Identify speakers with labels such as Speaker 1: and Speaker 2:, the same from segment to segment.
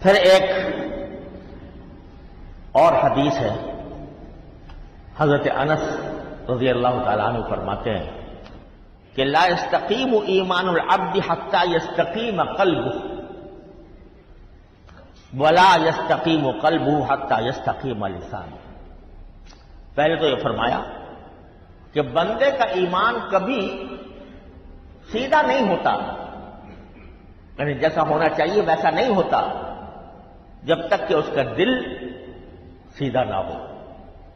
Speaker 1: پھر ایک اور حدیث ہے، حضرت انس رضی اللہ تعالیٰ عنہ فرماتے ہیں کہ لا یستقیم ایمان العبد حتی یستقیم قلبہ ولا یستقیم قلبہ حتی یستقیم لسانہ۔ پہلے تو یہ فرمایا کہ بندے کا ایمان کبھی سیدھا نہیں ہوتا، یعنی جیسا ہونا چاہیے ویسا نہیں ہوتا جب تک کہ اس کا دل سیدھا نہ ہو۔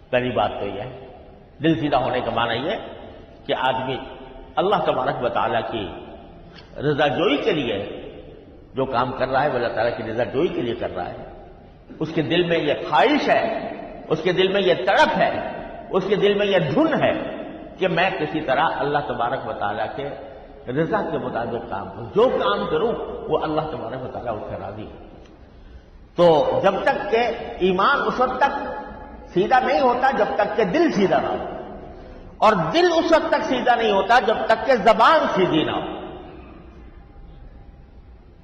Speaker 1: پہلی بات تو یہ ہے، دل سیدھا ہونے کا معنی یہ کہ آدمی اللہ تبارک و تعالیٰ کی رضا جوئی کے لیے جو کام کر رہا ہے وہ اللہ تعالیٰ کی رضا جوئی کے لیے کر رہا ہے۔ اس کے دل میں یہ خواہش ہے، اس کے دل میں یہ تڑپ ہے، اس کے دل میں یہ دھن ہے کہ میں کسی طرح اللہ تبارک و تعالیٰ کے رضا کے مطابق کام کروں، جو کام کروں وہ اللہ تبارک و تعالیٰ اس سے راضی ہے۔ تو جب تک کہ ایمان اس وقت تک سیدھا نہیں ہوتا جب تک کہ دل سیدھا نہ ہو، اور دل اس وقت تک سیدھا نہیں ہوتا جب تک کہ زبان سیدھی نہ ہو۔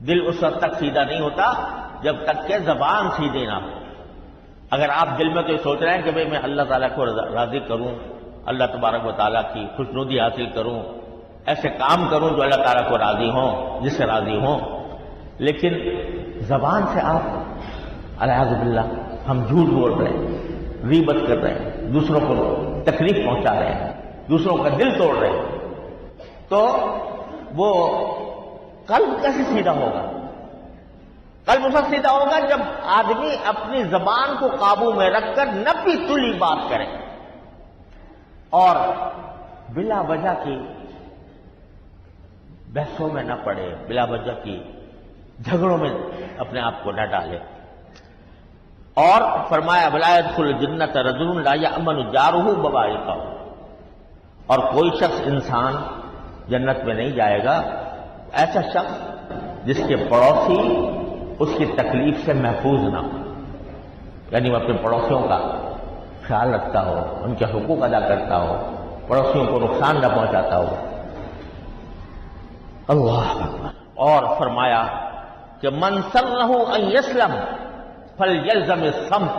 Speaker 1: دل اس وقت تک سیدھا نہیں ہوتا جب تک کہ زبان سیدھی نہ ہو۔ اگر آپ دل میں تو یہ سوچ رہے ہیں کہ بھئی میں اللہ تعالیٰ کو راضی کروں، اللہ تبارک و تعالیٰ کی خوشنودی حاصل کروں، ایسے کام کروں جو اللہ تعالیٰ کو راضی ہوں، جس سے راضی ہوں، لیکن زبان سے آپ الیاذ باللہ ہم جھوٹ بول رہے ہیں، غیبت کر رہے ہیں، دوسروں کو تکلیف پہنچا رہے ہیں، دوسروں کا دل توڑ رہے ہیں، تو وہ قلب کیسے سیدھا ہوگا؟ قلب اس وقت سیدھا ہوگا جب آدمی اپنی زبان کو قابو میں رکھ کر نپی تلی بات کرے اور بلا وجہ کی بحثوں میں نہ پڑے، بلا وجہ کی جھگڑوں میں اپنے آپ کو نہ ڈالے۔ اور فرمایا ولا يدخل الجنة رجل لا يأمن جاره بوائقه، اور کوئی شخص انسان جنت میں نہیں جائے گا ایسا شخص جس کے پڑوسی اس کی تکلیف سے محفوظ نہ ہو، یعنی وہ اپنے پڑوسیوں کا خیال رکھتا ہو، ان کے حقوق ادا کرتا ہو، پڑوسیوں کو نقصان نہ پہنچاتا ہو۔ اللہ اکبر۔ اور فرمایا کہ من سرہ ان یسلم فلیلزم الصمت،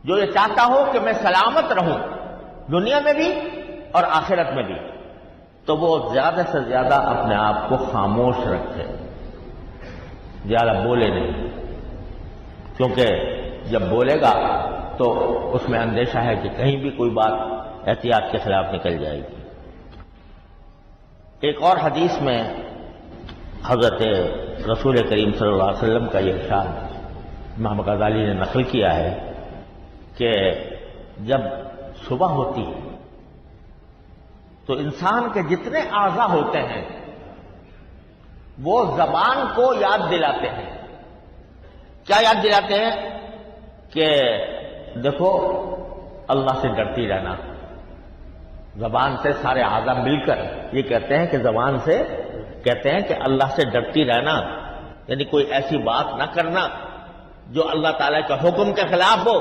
Speaker 1: جو یہ چاہتا ہو کہ میں سلامت رہوں دنیا میں بھی اور آخرت میں بھی، تو وہ زیادہ سے زیادہ اپنے آپ کو خاموش رکھے، زیادہ بولے نہیں، کیونکہ جب بولے گا تو اس میں اندیشہ ہے کہ کہیں بھی کوئی بات احتیاط کے خلاف نکل جائے گی۔ ایک اور حدیث میں حضرت رسول کریم صلی اللہ علیہ وسلم کا یہ ارشاد امام غزالی نے نقل کیا ہے کہ جب صبح ہوتی ہے تو انسان کے جتنے اعضاء ہوتے ہیں وہ زبان کو یاد دلاتے ہیں۔ کیا یاد دلاتے ہیں؟ کہ دیکھو اللہ سے ڈرتی رہنا۔ زبان سے سارے اعضاء مل کر یہ کہتے ہیں کہ زبان سے کہتے ہیں کہ اللہ سے ڈرتی رہنا، یعنی کوئی ایسی بات نہ کرنا جو اللہ تعالیٰ کے حکم کے خلاف ہو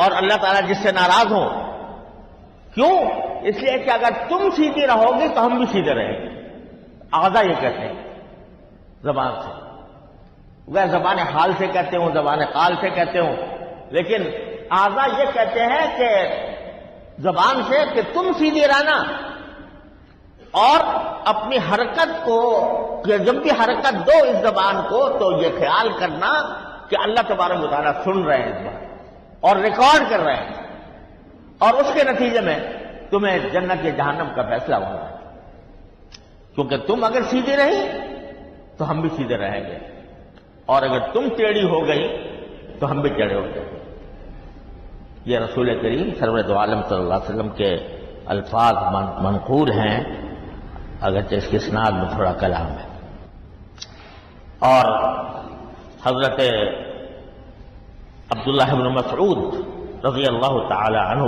Speaker 1: اور اللہ تعالیٰ جس سے ناراض ہو۔ کیوں؟ اس لیے کہ اگر تم سیدھی رہو گی تو ہم بھی سیدھے رہیں گے۔ اعضاء یہ کہتے ہیں زبان سے، وہ زبان حال سے کہتے ہوں، زبان قال سے کہتے ہوں، لیکن اعضاء یہ کہتے ہیں کہ زبان سے کہ تم سیدھی رہنا، اور اپنی حرکت کو جب بھی حرکت دو اس زبان کو تو یہ خیال کرنا کہ اللہ تبارک و تعالیٰ سن رہے ہیں اس بات اور ریکارڈ کر رہے ہیں، اور اس کے نتیجے میں تمہیں جنت یا جہنم کا فیصلہ ہونا ہے، کیونکہ تم اگر سیدھی رہی تو ہم بھی سیدھے رہیں گے، اور اگر تم ٹیڑھی ہو گئی تو ہم بھی ٹیڑھے ہو گئے۔ یہ رسول کریم سرور دو عالم صلی اللہ علیہ وسلم کے الفاظ منقول ہیں، اگرچہ اس کی اسناد میں تھوڑا کلام ہے۔ اور حضرت عبداللہ بن مسعود رضی اللہ تعالی عنہ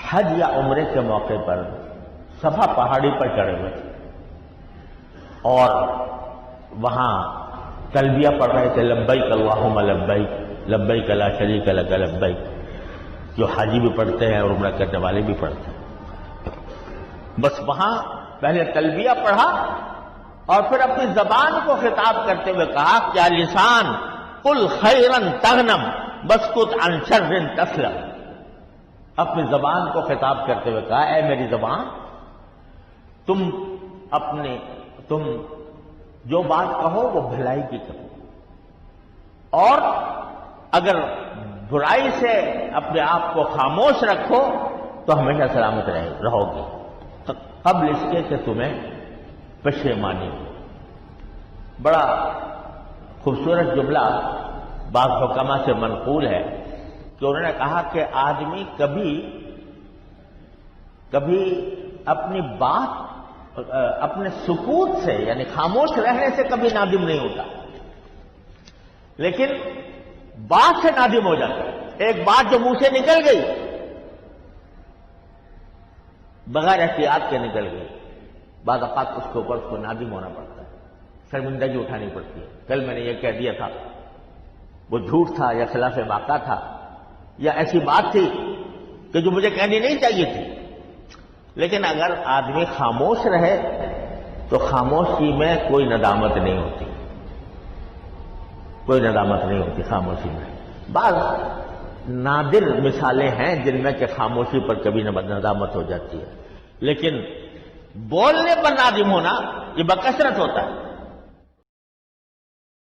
Speaker 1: حج یا عمرے کے موقع پر صفا پہاڑی پر چڑھے ہوئے تھے اور وہاں تلبیہ پڑھ رہے تھے، لبیک اللہم لبیک لبیک لا شریک لک لبیک، جو حاجی بھی پڑھتے ہیں اور عمرہ کرنے والے بھی پڑھتے ہیں۔ بس وہاں پہلے تلبیہ پڑھا اور پھر اپنی زبان کو خطاب کرتے ہوئے کہا کیا لسان قل خیرن تغنم بسکت عن شر تسلم. اپنی زبان کو خطاب کرتے ہوئے کہا اے میری زبان، تم جو بات کہو وہ بھلائی کی کہو، اور اگر برائی سے اپنے آپ کو خاموش رکھو تو ہمیشہ سلامت رہو گی قبل اس کے کہ تمہیں پشیمانی ہو. بڑا خوبصورت جملہ بعض حکما سے منقول ہے کہ انہوں نے کہا کہ آدمی کبھی اپنی بات اپنے سکوت سے یعنی خاموش رہنے سے کبھی نادم نہیں ہوتا، لیکن بات سے نادم ہو جاتا ہے. ایک بات جو منہ سے نکل گئی بغیر احتیاط کے نکل گئی، بعض اوقات اس کے اوپر اس کو نادم ہونا پڑتا ہے، شرمندگی اٹھانی پڑتی ہے. کل میں نے یہ کہہ دیا تھا، وہ جھوٹ تھا یا خلاف واقعہ تھا یا ایسی بات تھی کہ جو مجھے کہنی نہیں چاہیے تھی. لیکن اگر آدمی خاموش رہے تو خاموشی میں کوئی ندامت نہیں ہوتی، کوئی ندامت نہیں ہوتی خاموشی میں. بعض نادر مثالیں ہیں جن میں کہ خاموشی پر کبھی ندامت ہو جاتی ہے، لیکن بولنے پر نادم ہونا یہ بکثرت ہوتا ہے.